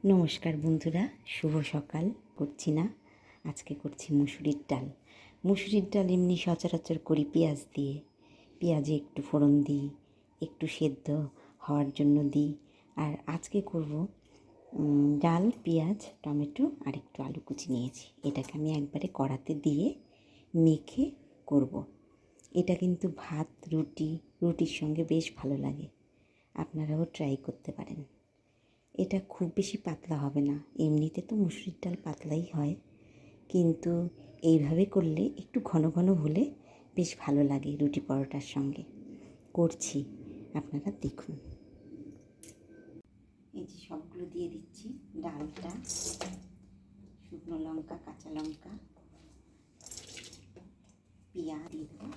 নমস্কার বন্ধুরা, শুভ সকাল। করছি না, আজকে করছি মুসুরির ডাল। মুসুরির ডাল এমনি সচরাচর করি পেঁয়াজ দিয়ে। পেঁয়াজে একটু ফোড়ন দিই, একটু সেদ্ধ হওয়ার জন্য দিই। আর আজকে করব ডাল, পেঁয়াজ, টমেটো আর একটু আলু কুচি নিয়েছি। এটাকে আমি একবারে কড়াতে দিয়ে মেখে করব। এটা কিন্তু ভাত, রুটির সঙ্গে বেশ ভালো লাগে। আপনারাও ট্রাই করতে পারেন। এটা খুব বেশি পাতলা হবে না, এমনিতে তো মুসুরির ডাল পাতলাই হয়, কিন্তু এইভাবে করলে একটু ঘন ঘন হলে বেশ ভালো লাগে রুটি পরোটার সঙ্গে। করছি, আপনারা দেখুন। এই যে সবগুলো দিয়ে দিচ্ছি, ডালটা, শুকনো লঙ্কা, কাঁচা লঙ্কা, পেঁয়াজ দিয়ে দেবো,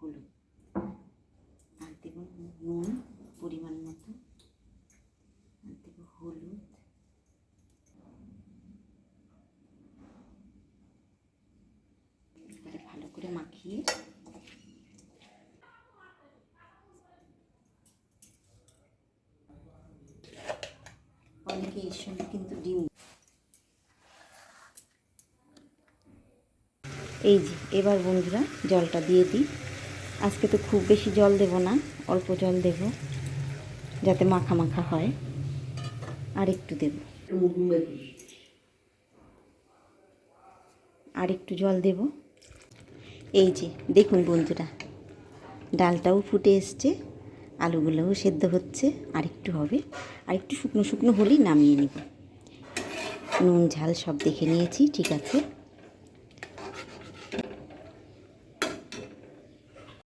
হলুদ, আর দেব নুন পরিমাণ মতো, আর দেব হলুদ, এবারে ভালো করে মাখিয়ে অনেকে এর সঙ্গে কিন্তু ডিম। এই যে এবার বন্ধুরা জলটা দিয়ে দিই। আজকে তো খুব বেশি জল দেব না, অল্প জল দেব যাতে মাখা মাখা হয়। আর একটু দেব, আর একটু জল দেব। এই যে দেখুন বন্ধুরা, ডালটাও ফুটে এসছে, আলুগুলোও সেদ্ধ হচ্ছে, আর একটু হবে। আর একটু শুকনো শুকনো হলেই নামিয়ে নেব। নুন ঝাল সব দেখে নিয়েছি, ঠিক আছে।